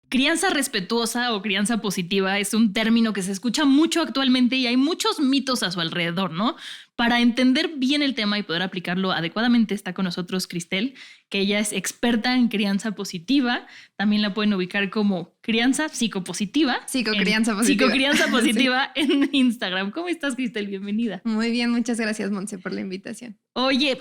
Crianza respetuosa o crianza positiva es un término que se escucha mucho actualmente y hay muchos mitos a su alrededor, ¿no? Para entender bien el tema y poder aplicarlo adecuadamente está con nosotros Cristel, que ella es experta en crianza positiva. También la pueden ubicar como crianza psicopositiva. Psicocrianza positiva. Psicocrianza positiva sí. En Instagram. ¿Cómo estás, Cristel? Bienvenida. Muy bien, muchas gracias, Montse, por la invitación. Oye,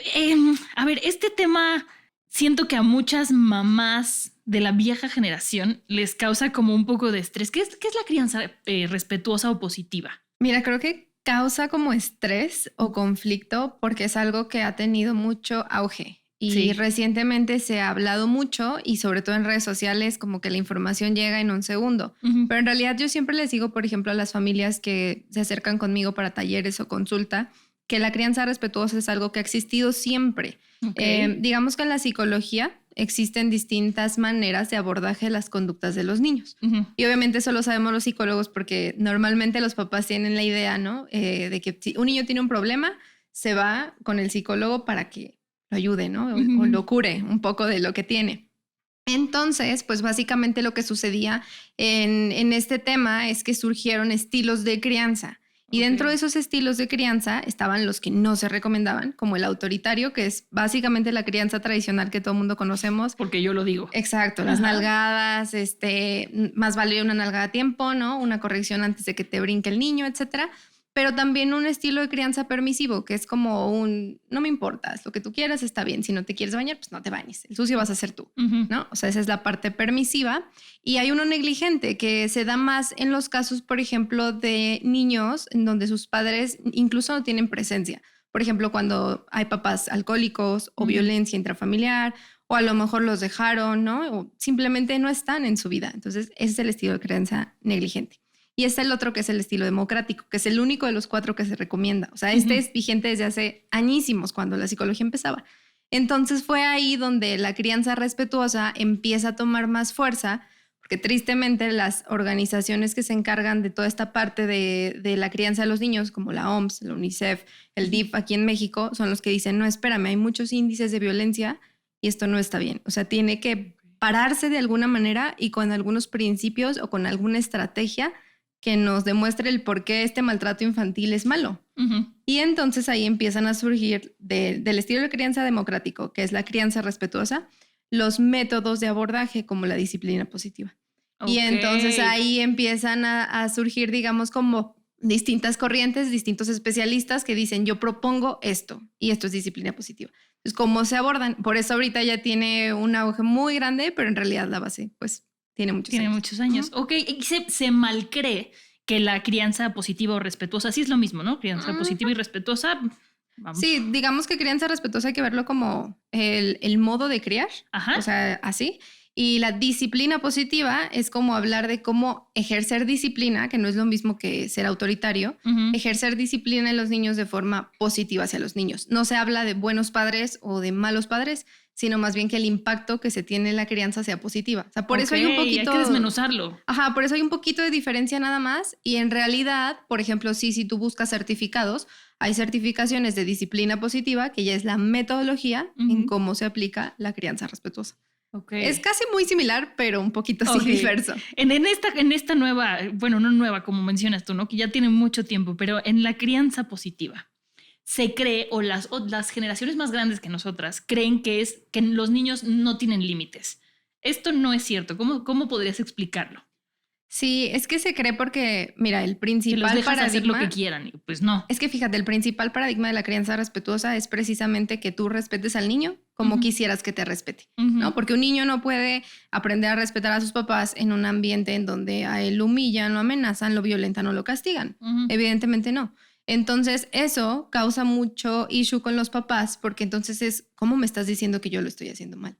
a ver, este tema siento que a muchas mamás de la vieja generación les causa como un poco de estrés. ¿Qué es la crianza respetuosa o positiva? Mira, creo que causa como estrés o conflicto porque es algo que ha tenido mucho auge y sí. Recientemente se ha hablado mucho y sobre todo en redes sociales como que la información llega en un segundo. Pero en realidad yo siempre les digo, por ejemplo, a las familias que se acercan conmigo para talleres o consulta, que la crianza respetuosa es algo que ha existido siempre. Okay. Digamos que en la psicología existen distintas maneras de abordaje de las conductas de los niños. Y obviamente eso lo sabemos los psicólogos porque normalmente los papás tienen la idea, ¿no? De que si un niño tiene un problema, se va con el psicólogo para que lo ayude, ¿no? O lo cure un poco de lo que tiene. Entonces, pues básicamente lo que sucedía en este tema es que surgieron estilos de crianza. Y dentro de esos estilos de crianza estaban los que no se recomendaban, como el autoritario, que es básicamente la crianza tradicional que todo el mundo conocemos. Porque yo lo digo. Exacto, las nalgadas, más vale una nalgada a tiempo, ¿no? Una corrección antes de que te brinque el niño, etcétera. Pero también un estilo de crianza permisivo, que es como no me importa, lo que tú quieras está bien. Si no te quieres bañar, pues no te bañes. El sucio vas a ser tú, ¿no? O sea, esa es la parte permisiva. Y hay uno negligente que se da más en los casos, por ejemplo, de niños en donde sus padres incluso no tienen presencia. Por ejemplo, cuando hay papás alcohólicos o violencia intrafamiliar, o a lo mejor los dejaron, ¿no? O simplemente no están en su vida. Entonces, ese es el estilo de crianza negligente. Y está el otro que es el estilo democrático, que es el único de los 4 que se recomienda. O sea, este es vigente desde hace añísimos, cuando la psicología empezaba. Entonces fue ahí donde la crianza respetuosa empieza a tomar más fuerza, porque tristemente las organizaciones que se encargan de toda esta parte de la crianza de los niños, como la OMS, la UNICEF, el DIF aquí en México, son los que dicen, no, espérame, hay muchos índices de violencia y esto no está bien. O sea, tiene que pararse de alguna manera y con algunos principios o con alguna estrategia que nos demuestre el por qué este maltrato infantil es malo. Y entonces ahí empiezan a surgir del estilo de crianza democrático, que es la crianza respetuosa, los métodos de abordaje como la disciplina positiva. Okay. Y entonces ahí empiezan a surgir, digamos, como distintas corrientes, distintos especialistas que dicen, yo propongo esto, y esto es disciplina positiva. Entonces, ¿cómo se abordan? Por eso ahorita ya tiene un auge muy grande, pero en realidad la base, pues, tiene muchos años. Ok, y se malcree que la crianza positiva o respetuosa, sí es lo mismo, ¿no? Crianza positiva y respetuosa. Vamos. Sí, digamos que crianza respetuosa hay que verlo como el modo de criar, o sea, así. Y la disciplina positiva es como hablar de cómo ejercer disciplina, que no es lo mismo que ser autoritario, ejercer disciplina en los niños de forma positiva hacia los niños. No se habla de buenos padres o de malos padres, sino más bien que el impacto que se tiene en la crianza sea positiva. O sea, por eso hay un poquito... hay que desmenuzarlo. Ajá, por eso hay un poquito de diferencia nada más. Y en realidad, por ejemplo, si tú buscas certificados, hay certificaciones de disciplina positiva, que ya es la metodología en cómo se aplica la crianza respetuosa. Okay. Es casi muy similar, pero un poquito diverso. En esta nueva, bueno, no nueva como mencionas tú, ¿no? Que ya tiene mucho tiempo, pero en la crianza positiva se cree, o las generaciones más grandes que nosotras creen que los niños no tienen límites. Esto no es cierto. ¿Cómo podrías explicarlo? Sí, es que se cree porque, mira, el principal paradigma... Que los dejas hacer lo que quieran, pues no. Es que fíjate, el principal paradigma de la crianza respetuosa es precisamente que tú respetes al niño como quisieras que te respete, ¿no? Porque un niño no puede aprender a respetar a sus papás en un ambiente en donde a él lo humillan, lo amenazan, lo violentan o lo castigan. Evidentemente no. Entonces eso causa mucho issue con los papás porque entonces es, ¿cómo me estás diciendo que yo lo estoy haciendo mal?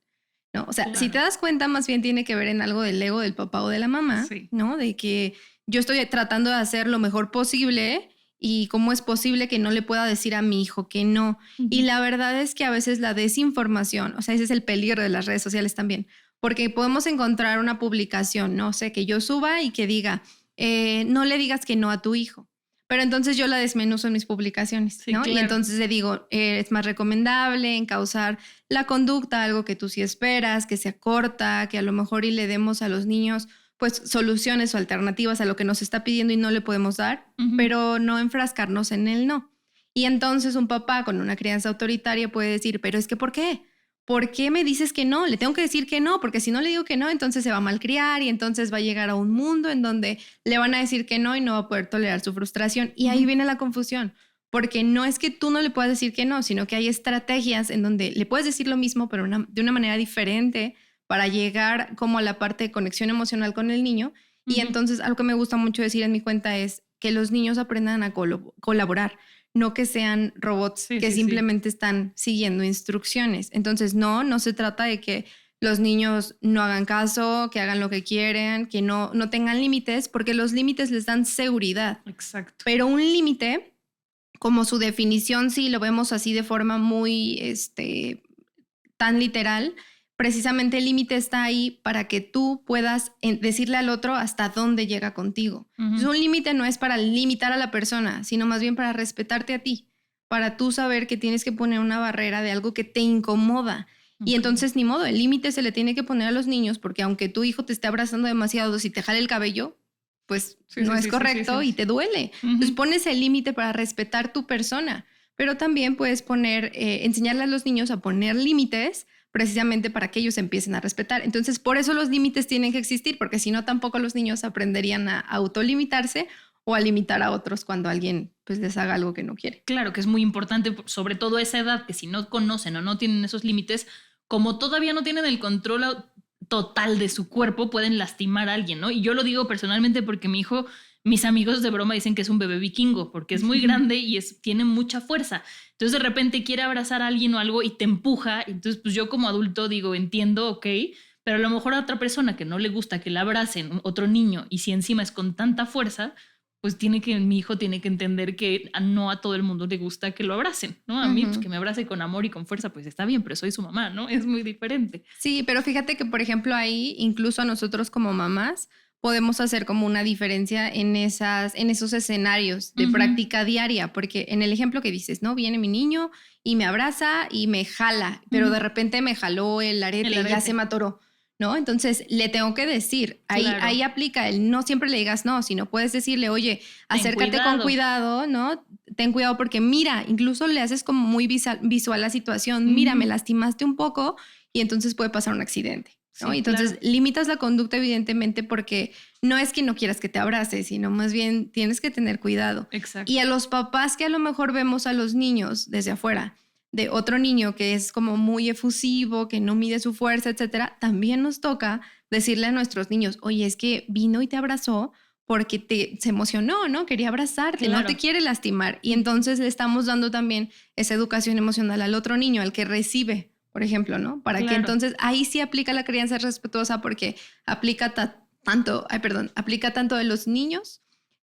¿No? O sea, claro. Si te das cuenta, más bien tiene que ver en algo del ego del papá o de la mamá, ¿no? De que yo estoy tratando de hacer lo mejor posible y cómo es posible que no le pueda decir a mi hijo que no. Y la verdad es que a veces la desinformación, o sea, ese es el peligro de las redes sociales también, porque podemos encontrar una publicación, no sé, que yo suba y que diga, no le digas que no a tu hijo. Pero entonces yo la desmenuzo en mis publicaciones, Sí, ¿no? claro. Y entonces le digo, es más recomendable encauzar la conducta, algo que tú sí esperas, que sea corta, que a lo mejor y le demos a los niños pues soluciones o alternativas a lo que nos está pidiendo y no le podemos dar, Ujú. pero no enfrascarnos en el no. Y entonces un papá con una crianza autoritaria puede decir, pero es que ¿por qué? ¿Por qué me dices que no? Le tengo que decir que no, porque si no le digo que no, entonces se va a malcriar y entonces va a llegar a un mundo en donde le van a decir que no y no va a poder tolerar su frustración. Y ahí Ujú. viene la confusión, porque no es que tú no le puedas decir que no, sino que hay estrategias en donde le puedes decir lo mismo, pero de una manera diferente para llegar como a la parte de conexión emocional con el niño. Y Ujú. entonces algo que me gusta mucho decir en mi cuenta es que los niños aprendan a colaborar, no que sean robots Sí, que sí, sí. simplemente están siguiendo instrucciones. Entonces, no se trata de que los niños no hagan caso, que hagan lo que quieren, que no tengan límites, porque los límites les dan seguridad. Exacto. Pero un límite, como su definición, si lo vemos así de forma muy tan literal, precisamente el límite está ahí para que tú puedas decirle al otro hasta dónde llega contigo. Ujú. Entonces, un límite no es para limitar a la persona, sino más bien para respetarte a ti, para tú saber que tienes que poner una barrera de algo que te incomoda. Y Ok. entonces, ni modo, el límite se le tiene que poner a los niños, porque aunque tu hijo te esté abrazando demasiado, si te jale el cabello, pues Sí, no sí, es sí, sí, correcto sí, sí. y te duele. Ujú. Entonces pones el límite para respetar tu persona, pero también puedes enseñarle a los niños a poner límites precisamente para que ellos empiecen a respetar. Entonces, por eso los límites tienen que existir, porque si no, tampoco los niños aprenderían a autolimitarse o a limitar a otros cuando alguien pues les haga algo que no quiere. Claro que es muy importante, sobre todo a esa edad, que si no conocen o no tienen esos límites, como todavía no tienen el control total de su cuerpo, pueden lastimar a alguien, ¿no? Y yo lo digo personalmente porque mi hijo, mis amigos de broma dicen que es un bebé vikingo, porque es muy grande y tiene mucha fuerza. Entonces de repente quiere abrazar a alguien o algo y te empuja. Entonces pues yo como adulto digo, entiendo, ok, pero a lo mejor a otra persona que no le gusta que la abracen, otro niño, y si encima es con tanta fuerza, pues mi hijo tiene que entender que no a todo el mundo le gusta que lo abracen, ¿no? A mí, pues que me abrace con amor y con fuerza, pues está bien, pero soy su mamá, ¿no? Es muy diferente. Sí, pero fíjate que, por ejemplo, ahí, incluso a nosotros como mamás, podemos hacer como una diferencia en esos escenarios de Ujú. práctica diaria, porque en el ejemplo que dices, ¿no? Viene mi niño y me abraza y me jala, pero Ujú. de repente me jaló el arete El y ya arete. se me atoró, ¿no? Entonces le tengo que decir, Claro. ahí aplica el no siempre le digas no, sino puedes decirle, oye, acércate con cuidado, ¿no? Ten cuidado porque mira, incluso le haces como muy visual la situación, mira, Ujú. me lastimaste un poco y entonces puede pasar un accidente, ¿no? Sí, Y entonces claro. limitas la conducta evidentemente porque no es que no quieras que te abrace, sino más bien tienes que tener cuidado. Exacto. Y a los papás que a lo mejor vemos a los niños desde afuera, de otro niño que es como muy efusivo, que no mide su fuerza, etcétera, también nos toca decirle a nuestros niños, oye, es que vino y te abrazó porque se emocionó, ¿no? Quería abrazarte, Claro. no te quiere lastimar. Y entonces le estamos dando también esa educación emocional al otro niño, al que recibe, por ejemplo, ¿no? Para que Claro. entonces ahí sí aplica la crianza respetuosa porque aplica tanto de los niños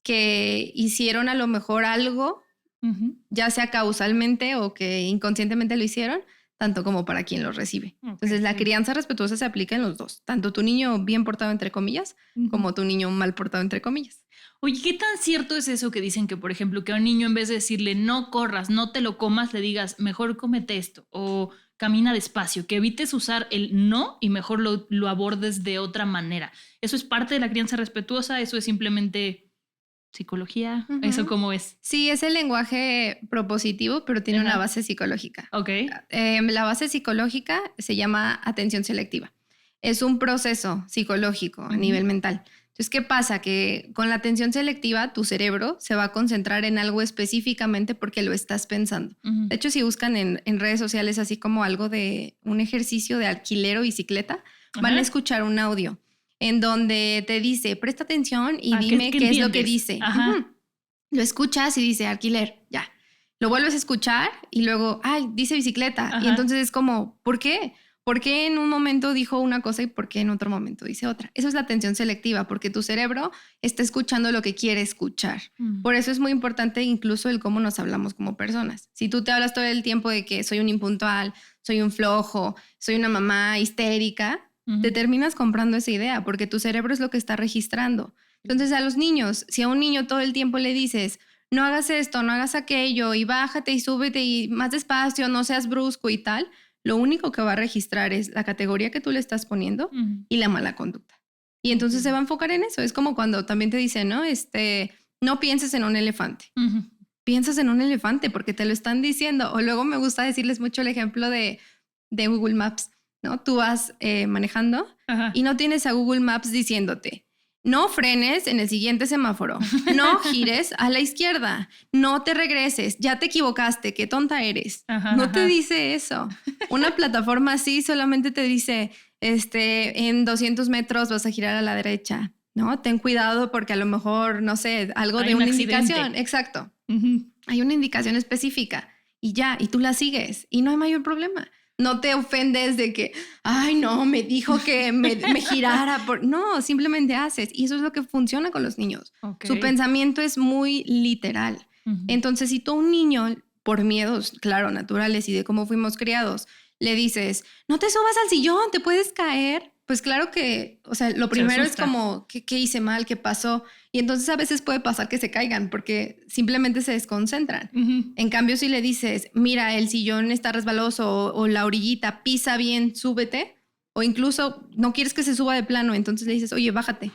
que hicieron a lo mejor algo, Ujú. ya sea causalmente o que inconscientemente lo hicieron, tanto como para quien los recibe. Ok, Entonces, la sí. crianza respetuosa se aplica en los dos, tanto tu niño bien portado, entre comillas, Ujú. como tu niño mal portado, entre comillas. Oye, ¿qué tan cierto es eso que dicen que, por ejemplo, que a un niño en vez de decirle no corras, no te lo comas, le digas mejor cómete esto o camina despacio, que evites usar el no y mejor lo abordes de otra manera? ¿Eso es parte de la crianza respetuosa? ¿Eso es simplemente psicología? Ujú. ¿Eso cómo es? Sí, es el lenguaje propositivo, pero tiene Ajá. una base psicológica. Ok. La base psicológica se llama atención selectiva. Es un proceso psicológico a Ujú. nivel mental. Entonces, ¿qué pasa? Que con la atención selectiva tu cerebro se va a concentrar en algo específicamente porque lo estás pensando. Ujú. De hecho, si buscan en redes sociales así como algo de un ejercicio de alquiler o bicicleta, van a Ajá. escuchar un audio en donde te dice, presta atención y dime ¿qué qué es lo que entiendes? dice. Ajá. Ujú. Lo escuchas y dice alquiler, ya. Lo vuelves a escuchar y luego, ay, dice bicicleta. Ajá. Y entonces es como, ¿por qué? ¿Por qué en un momento dijo una cosa y por qué en otro momento dice otra? Eso es la atención selectiva, porque tu cerebro está escuchando lo que quiere escuchar. Mm. Por eso es muy importante incluso el cómo nos hablamos como personas. Si tú te hablas todo el tiempo de que soy un impuntual, soy un flojo, soy una mamá histérica, Ujú. te terminas comprando esa idea porque tu cerebro es lo que está registrando. Entonces a los niños, si a un niño todo el tiempo le dices, no hagas esto, no hagas aquello, y bájate y súbete y más despacio, no seas brusco y tal, lo único que va a registrar es la categoría que tú le estás poniendo y la mala conducta. Y entonces se va a enfocar en eso. Es como cuando también te dicen, ¿no? No pienses en un elefante. Piensas en un elefante porque te lo están diciendo. O luego me gusta decirles mucho el ejemplo de Google Maps, ¿no? Tú vas manejando y no tienes a Google Maps diciéndote, no frenes en el siguiente semáforo, no gires a la izquierda, no te regreses, ya te equivocaste, qué tonta eres. No te dice eso. Una plataforma así solamente te dice, en 200 metros vas a girar a la derecha, ¿no? Ten cuidado porque a lo mejor, no sé, algo de una indicación. Exacto. Hay una indicación específica y ya, y tú la sigues y no hay mayor problema. No te ofendes de que, ay, no, me dijo que me girara. No, simplemente haces. Y eso es lo que funciona con los niños. Su pensamiento es muy literal. Entonces, si tú a un niño, por miedos, claro, naturales y de cómo fuimos criados, le dices, no te subas al sillón, te puedes caer. Pues claro que, o sea, lo primero es como, ¿qué hice mal? ¿Qué pasó? Y entonces a veces puede pasar que se caigan porque simplemente se desconcentran. En cambio, si le dices, mira, el sillón está resbaloso o la orillita, pisa bien, súbete. O incluso no quieres que se suba de plano, entonces le dices, oye, bájate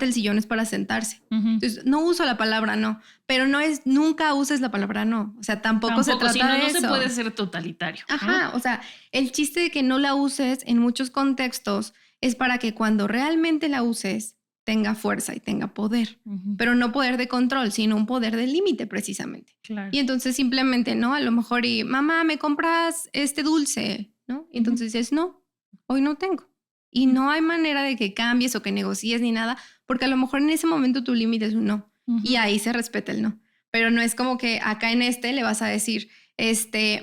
el sillón, es para sentarse. Entonces, no uso la palabra no, pero nunca uses la palabra no. O sea, tampoco se trata de eso. No se puede ser totalitario. O sea, el chiste de que no la uses en muchos contextos es para que cuando realmente la uses tenga fuerza y tenga poder, pero no poder de control, sino un poder de límite precisamente. Claro. Y entonces simplemente, ¿no? A lo mejor, mamá, ¿me compras este dulce? ¿No? Y entonces dices, no, hoy no tengo. Y no hay manera de que cambies o que negocies ni nada, porque a lo mejor en ese momento tu límite es un no. Y ahí se respeta el no. Pero no es como que acá en le vas a decir,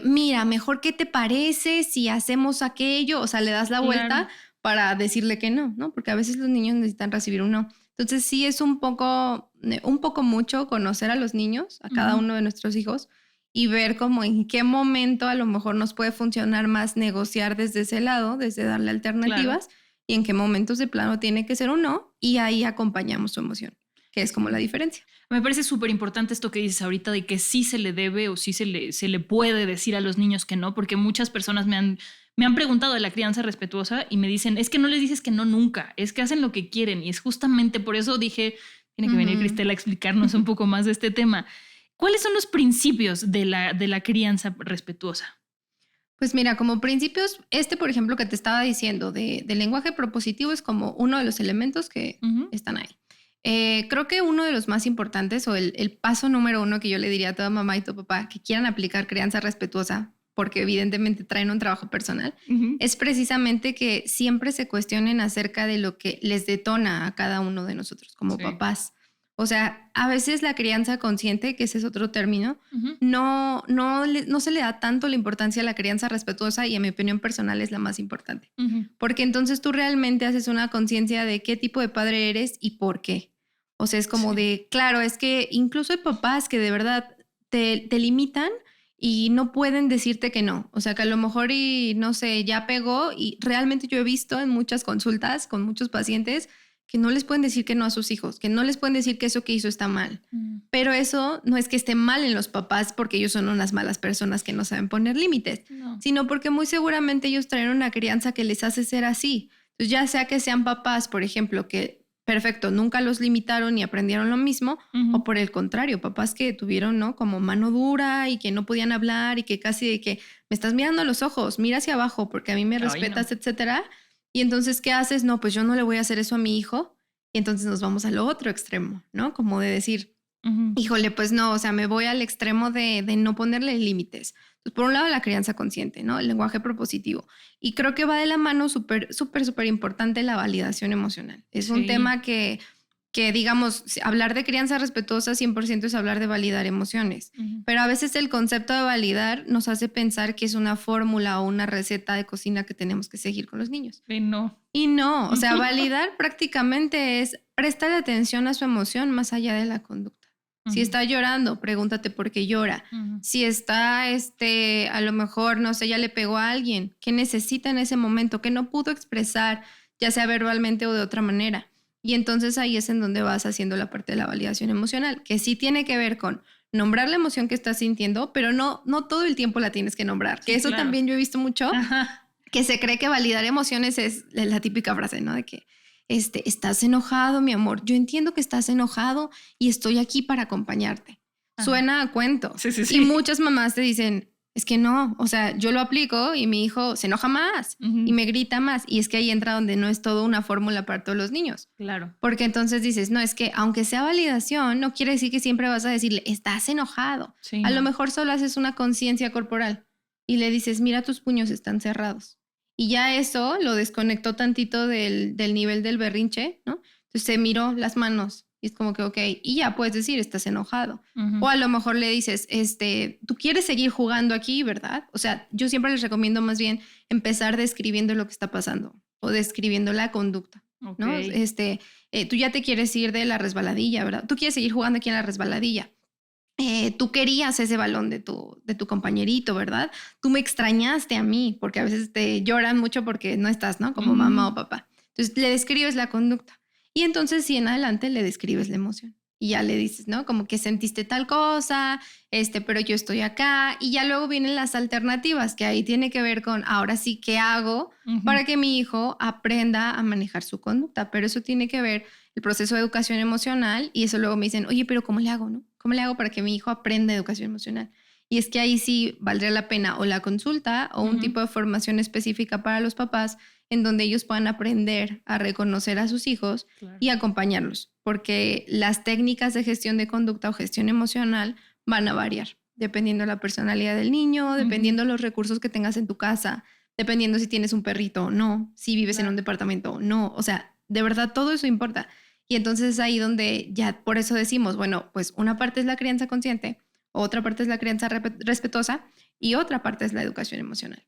mira, mejor qué te parece si hacemos aquello, o sea, le das la vuelta para decirle que no, ¿no? Porque a veces los niños necesitan recibir un no. Entonces sí es un poco mucho conocer a los niños, a cada uno de nuestros hijos, y ver cómo en qué momento a lo mejor nos puede funcionar más negociar desde ese lado, desde darle alternativas, y en qué momentos de plano tiene que ser un no, y ahí acompañamos su emoción, que es como la diferencia. Me parece súper importante esto que dices ahorita de que sí se le debe o sí se le puede decir a los niños que no, porque muchas personas me han preguntado de la crianza respetuosa y me dicen, es que no les dices que no nunca, es que hacen lo que quieren. Y es justamente por eso dije, tiene que venir Cristel a explicarnos un poco más de este tema. ¿Cuáles son los principios de la crianza respetuosa? Pues mira, como principios, por ejemplo, que te estaba diciendo de lenguaje propositivo es como uno de los elementos que están ahí. Creo que uno de los más importantes o el paso número 1 que yo le diría a toda mamá y tu papá que quieran aplicar crianza respetuosa, porque evidentemente traen un trabajo personal, es precisamente que siempre se cuestionen acerca de lo que les detona a cada uno de nosotros como papás. O sea, a veces la crianza consciente, que ese es otro término, no se le da tanto la importancia a la crianza respetuosa y en mi opinión personal es la más importante. Porque entonces tú realmente haces una conciencia de qué tipo de padre eres y por qué. O sea, es como de, claro, es que incluso hay papás que de verdad te limitan y no pueden decirte que no. O sea, que a lo mejor no sé, ya pegó y realmente yo he visto en muchas consultas con muchos pacientes que no les pueden decir que no a sus hijos, que no les pueden decir que eso que hizo está mal. Pero eso no es que esté mal en los papás porque ellos son unas malas personas que no saben poner límites, sino porque muy seguramente ellos traen una crianza que les hace ser así. Entonces, ya sea que sean papás, por ejemplo, que perfecto, nunca los limitaron y aprendieron lo mismo, o por el contrario, papás que tuvieron, ¿no? Como mano dura y que no podían hablar y que casi de que me estás mirando a los ojos, mira hacia abajo porque a mí me respetas, etcétera. Y entonces, ¿qué haces? No, pues yo no le voy a hacer eso a mi hijo. Y entonces nos vamos al otro extremo, ¿no? Como de decir, híjole, pues no, o sea, me voy al extremo de no ponerle límites. Entonces, por un lado, la crianza consciente, ¿no? El lenguaje propositivo. Y creo que va de la mano súper importante la validación emocional. Es un tema que digamos, hablar de crianza respetuosa 100% es hablar de validar emociones. Pero a veces el concepto de validar nos hace pensar que es una fórmula o una receta de cocina que tenemos que seguir con los niños. Y no, o sea, validar prácticamente es prestar atención a su emoción más allá de la conducta. Si está llorando, pregúntate por qué llora. Si está, a lo mejor, no sé, ya le pegó a alguien, ¿qué necesita en ese momento? ¿Qué no pudo expresar, ya sea verbalmente o de otra manera? Y entonces ahí es en donde vas haciendo la parte de la validación emocional, que sí tiene que ver con nombrar la emoción que estás sintiendo, pero no todo el tiempo la tienes que nombrar. Que Sí, eso claro. también yo he visto mucho, Ajá. que se cree que validar emociones es la típica frase, ¿no? De que estás enojado, mi amor. Yo entiendo que estás enojado y estoy aquí para acompañarte. Ajá. Suena a cuento. Sí, sí, sí. Y muchas mamás te dicen, es que no, o sea, yo lo aplico y mi hijo se enoja más y me grita más. Y es que ahí entra donde no es todo una fórmula para todos los niños. Claro. Porque entonces dices, no, es que aunque sea validación, no quiere decir que siempre vas a decirle, estás enojado. Sí, A no. lo mejor solo haces una conciencia corporal y le dices, mira, tus puños están cerrados. Y ya eso lo desconectó tantito del nivel del berrinche, ¿no? Entonces se miró las manos y es como que, ok, y ya puedes decir, estás enojado. Ujú. O a lo mejor le dices, tú quieres seguir jugando aquí, ¿verdad? O sea, yo siempre les recomiendo más bien empezar describiendo lo que está pasando o describiendo la conducta, ¿no? Ok. Tú ya te quieres ir de la resbaladilla, ¿verdad? Tú quieres seguir jugando aquí en la resbaladilla. Tú querías ese balón de tu compañerito, ¿verdad? Tú me extrañaste a mí, porque a veces te lloran mucho porque no estás, ¿no? Como mamá o papá. Entonces le describes la conducta y entonces sí en adelante le describes la emoción y ya le dices, ¿no? Como que sentiste tal cosa, pero yo estoy acá y ya luego vienen las alternativas, que ahí tiene que ver con, ahora sí, ¿qué hago para que mi hijo aprenda a manejar su conducta? Pero eso tiene que ver el proceso de educación emocional y eso luego me dicen, oye, pero ¿cómo le hago, no? ¿Cómo le hago para que mi hijo aprenda educación emocional? Y es que ahí sí valdría la pena o la consulta o un tipo de formación específica para los papás en donde ellos puedan aprender a reconocer a sus hijos y acompañarlos, porque las técnicas de gestión de conducta o gestión emocional van a variar, dependiendo de la personalidad del niño, dependiendo de los recursos que tengas en tu casa, dependiendo si tienes un perrito o no, si vives en un departamento o no. O sea, de verdad todo eso importa. Y entonces es ahí donde ya por eso decimos, bueno, pues una parte es la crianza consciente, otra parte es la crianza respetuosa y otra parte es la educación emocional.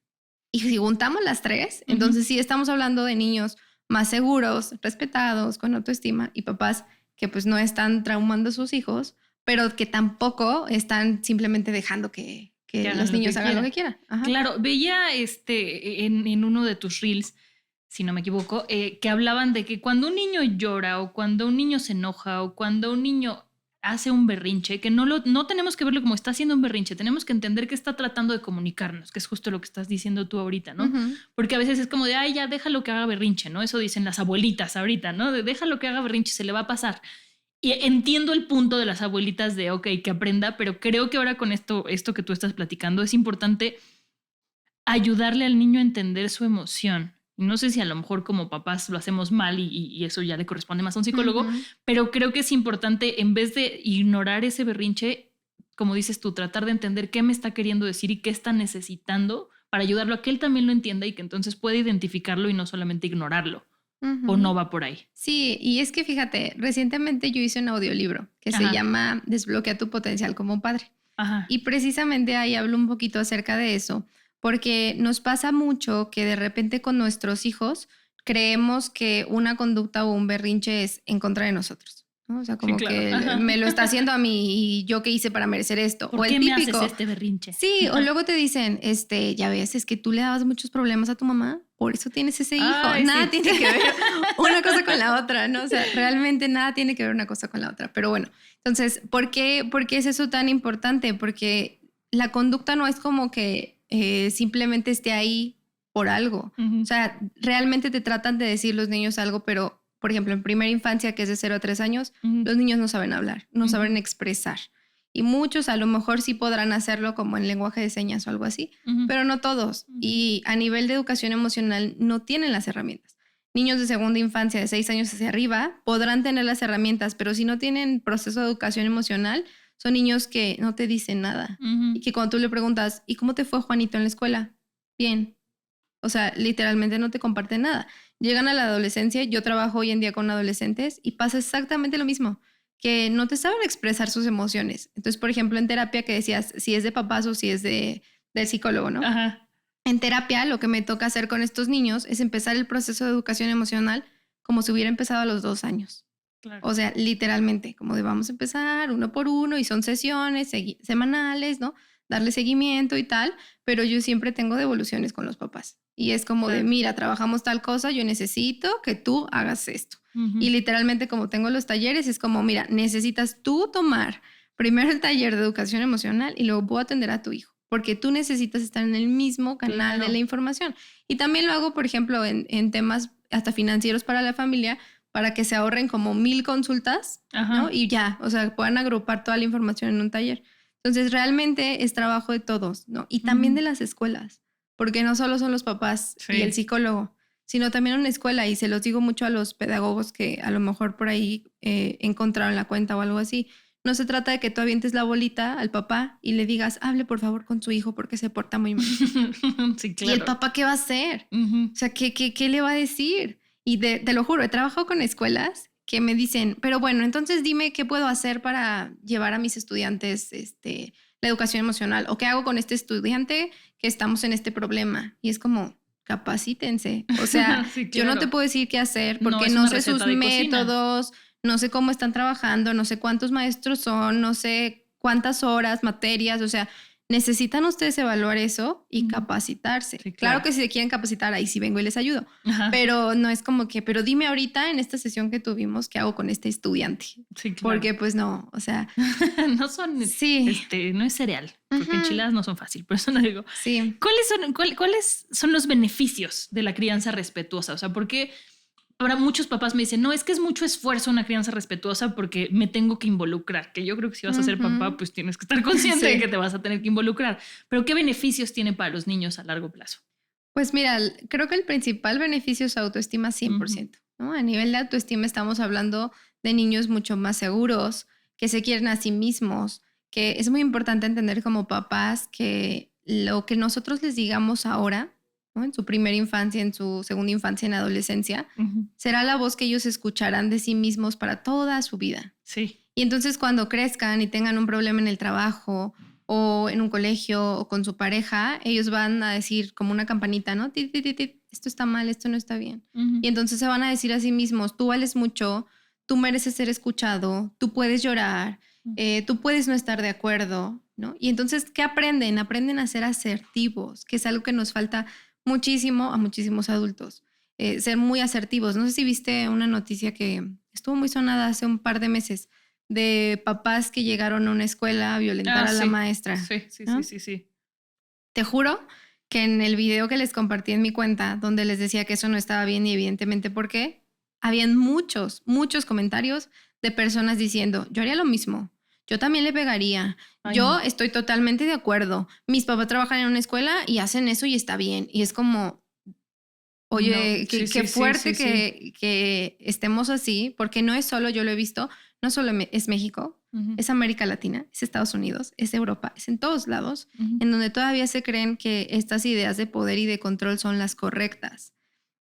Y si juntamos las tres, entonces sí estamos hablando de niños más seguros, respetados, con autoestima y papás que pues no están traumando a sus hijos, pero que tampoco están simplemente dejando que los niños hagan lo que quieran. Ajá. Claro, veía en uno de tus reels, si no me equivoco, que hablaban de que cuando un niño llora o cuando un niño se enoja o cuando un niño hace un berrinche, que no tenemos que verlo como está haciendo un berrinche, tenemos que entender que está tratando de comunicarnos, que es justo lo que estás diciendo tú ahorita, ¿no? Porque a veces es como de, ay, ya déjalo que haga berrinche, ¿no? Eso dicen las abuelitas ahorita, ¿no? De déjalo que haga berrinche, se le va a pasar. Y entiendo el punto de las abuelitas de, ok, que aprenda, pero creo que ahora con esto que tú estás platicando es importante ayudarle al niño a entender su emoción. No sé si a lo mejor como papás lo hacemos mal y eso ya le corresponde más a un psicólogo, pero creo que es importante, en vez de ignorar ese berrinche, como dices tú, tratar de entender qué me está queriendo decir y qué está necesitando para ayudarlo a que él también lo entienda y que entonces pueda identificarlo y no solamente ignorarlo. ¿O no va por ahí? Sí, y es que fíjate, recientemente yo hice un audiolibro que se llama Desbloquea tu potencial como padre. Ajá. Y precisamente ahí hablo un poquito acerca de eso, porque nos pasa mucho que de repente con nuestros hijos creemos que una conducta o un berrinche es en contra de nosotros, ¿no? O sea, como Sí, claro. que me lo está haciendo a mí y yo qué hice para merecer esto. ¿Por o qué el típico, me haces este berrinche? Sí, o luego te dicen, ya ves, es que tú le dabas muchos problemas a tu mamá, por eso tienes ese hijo. Ay, nada sí. tiene que ver una cosa con la otra, ¿no? O sea, realmente nada tiene que ver una cosa con la otra. Pero bueno, entonces, ¿por qué es eso tan importante? Porque la conducta no es como que simplemente esté ahí por algo. O sea, realmente te tratan de decir los niños algo, pero, por ejemplo, en primera infancia, que es de 0 a 3 años, los niños no saben hablar, no saben expresar. Y muchos a lo mejor sí podrán hacerlo como en lenguaje de señas o algo así, pero no todos. Y a nivel de educación emocional no tienen las herramientas. Niños de segunda infancia, de 6 años hacia arriba, podrán tener las herramientas, pero si no tienen proceso de educación emocional, son niños que no te dicen nada. Y que cuando tú le preguntas, ¿y cómo te fue, Juanito, en la escuela? Bien. O sea, literalmente no te comparten nada. Llegan a la adolescencia, yo trabajo hoy en día con adolescentes y pasa exactamente lo mismo, que no te saben expresar sus emociones. Entonces, por ejemplo, en terapia que decías, si es de papás o si es del psicólogo, ¿no? Ajá. En terapia lo que me toca hacer con estos niños es empezar el proceso de educación emocional como si hubiera empezado a los 2 años. Claro. O sea, literalmente, como de vamos a empezar uno por uno y son sesiones semanales, ¿no? Darle seguimiento y tal, pero yo siempre tengo devoluciones con los papás. Y es como de, mira, trabajamos tal cosa, yo necesito que tú hagas esto. Y literalmente como tengo los talleres, es como, mira, necesitas tú tomar primero el taller de educación emocional y luego puedo atender a tu hijo, porque tú necesitas estar en el mismo canal de la información. Y también lo hago, por ejemplo, en temas hasta financieros para la familia, para que se ahorren como 1000 consultas, ¿no? Y ya, o sea, puedan agrupar toda la información en un taller. Entonces, realmente es trabajo de todos, ¿no? Y también de las escuelas, porque no solo son los papás y el psicólogo, sino también una escuela. Y se los digo mucho a los pedagogos que a lo mejor por ahí encontraron la cuenta o algo así. No se trata de que tú avientes la bolita al papá y le digas, hable por favor con su hijo porque se porta muy mal. Sí, claro. ¿Y el papá qué va a hacer? O sea, ¿qué le va a decir? Y te lo juro, he trabajado con escuelas que me dicen, pero bueno, entonces dime qué puedo hacer para llevar a mis estudiantes la educación emocional, o qué hago con este estudiante que estamos en este problema. Y es como, capacítense. O sea, sí, claro. yo no te puedo decir qué hacer porque no sé sus métodos, no sé cómo están trabajando, no sé cuántos maestros son, no sé cuántas horas, materias, o sea, necesitan ustedes evaluar eso y capacitarse. Sí, claro que si se quieren capacitar, ahí sí vengo y les ayudo. Pero no es como que, pero dime ahorita en esta sesión que tuvimos, ¿qué hago con este estudiante? Sí, claro. Porque pues no, o sea... no son, no es cereal, porque enchiladas no son fácil, por eso no digo. Sí. ¿Cuáles son los beneficios de la crianza respetuosa? O sea, ¿por qué? Ahora muchos papás me dicen, no, es que es mucho esfuerzo una crianza respetuosa porque me tengo que involucrar, que yo creo que si vas a ser papá, pues tienes que estar consciente de que te vas a tener que involucrar. Pero ¿qué beneficios tiene para los niños a largo plazo? Pues mira, creo que el principal beneficio es autoestima 100%, ¿no? A nivel de autoestima estamos hablando de niños mucho más seguros, que se quieren a sí mismos, que es muy importante entender como papás que lo que nosotros les digamos ahora, ¿no? En su primera infancia, en su segunda infancia, en adolescencia, será la voz que ellos escucharán de sí mismos para toda su vida. Sí. Y entonces cuando crezcan y tengan un problema en el trabajo o en un colegio o con su pareja, ellos van a decir como una campanita, ¿no? Tit, tit, tit, tit, esto está mal, esto no está bien. Y entonces se van a decir a sí mismos, tú vales mucho, tú mereces ser escuchado, tú puedes llorar, tú puedes no estar de acuerdo, ¿no? Y entonces, ¿qué aprenden? Aprenden a ser asertivos, que es algo que nos falta muchísimo a muchísimos adultos. Ser muy asertivos. No sé si viste una noticia que estuvo muy sonada hace un par de meses de papás que llegaron a una escuela a violentar a la maestra. ¿no? Sí. Te juro que en el video que les compartí en mi cuenta, donde les decía que eso no estaba bien y evidentemente por qué, habían muchos comentarios de personas diciendo, yo haría lo mismo. Yo también le pegaría. Yo estoy totalmente de acuerdo. Mis papás trabajan en una escuela y hacen eso y está bien. Y es como, oye, qué fuerte que estemos así, porque no es solo, yo lo he visto, no solo es México, es América Latina, es Estados Unidos, es Europa, es en todos lados, en donde todavía se creen que estas ideas de poder y de control son las correctas.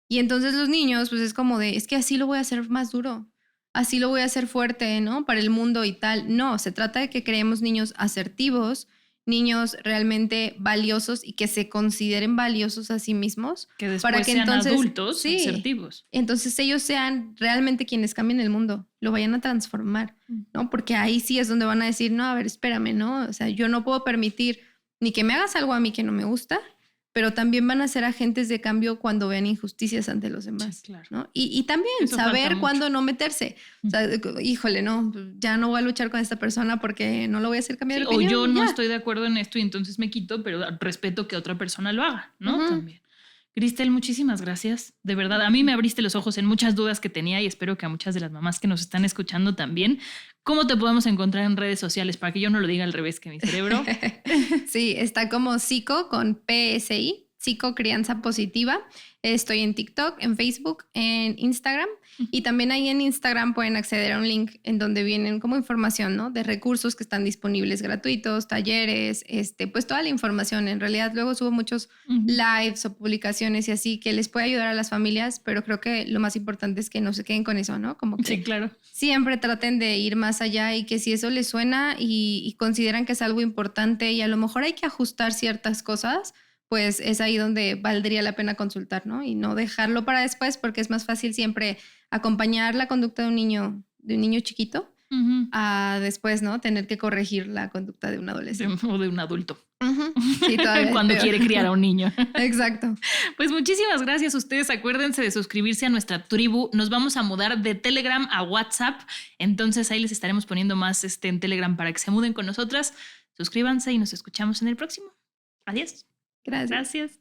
Y entonces los niños, pues es como de, es que así lo voy a hacer más duro. Así lo voy a hacer fuerte, ¿no? Para el mundo y tal. No, se trata de que creemos niños asertivos, niños realmente valiosos y que se consideren valiosos a sí mismos. Que después para que sean entonces, adultos asertivos. Entonces ellos sean realmente quienes cambien el mundo, lo vayan a transformar, ¿no? Porque ahí sí es donde van a decir, no, a ver, espérame, ¿no? O sea, yo no puedo permitir ni que me hagas algo a mí que no me gusta, pero también van a ser agentes de cambio cuando vean injusticias ante los demás. Sí, claro. ¿No? Y también eso saber cuándo no meterse. O sea, híjole, no, ya no voy a luchar con esta persona porque no lo voy a hacer cambiar de opinión. O yo no estoy de acuerdo en esto y entonces me quito, pero respeto que otra persona lo haga, ¿no? También. Cristel, muchísimas gracias. De verdad, a mí me abriste los ojos en muchas dudas que tenía y espero que a muchas de las mamás que nos están escuchando también. ¿Cómo te podemos encontrar en redes sociales? Para que yo no lo diga al revés que mi cerebro. Sí, está como Psico con PSI, Psico Crianza Positiva. Estoy en TikTok, en Facebook, en Instagram. Y también ahí en Instagram pueden acceder a un link en donde vienen como información, ¿no? De recursos que están disponibles gratuitos, talleres, pues toda la información. En realidad luego subo muchos lives o publicaciones y así que les puede ayudar a las familias, pero creo que lo más importante es que no se queden con eso, ¿no? Como que sí, claro. Siempre traten de ir más allá y que si eso les suena y consideran que es algo importante y a lo mejor hay que ajustar ciertas cosas, pues es ahí donde valdría la pena consultar, ¿no? Y no dejarlo para después porque es más fácil siempre acompañar la conducta de un niño chiquito a después, ¿no? Tener que corregir la conducta de un adolescente. O de un adulto. Sí, todavía Cuando peor. quiere criar a un niño. Exacto. Pues muchísimas gracias a ustedes. Acuérdense de suscribirse a nuestra tribu. Nos vamos a mudar de Telegram a WhatsApp. Entonces ahí les estaremos poniendo más en Telegram para que se muden con nosotras. Suscríbanse y nos escuchamos en el próximo. Adiós. Gracias. Gracias.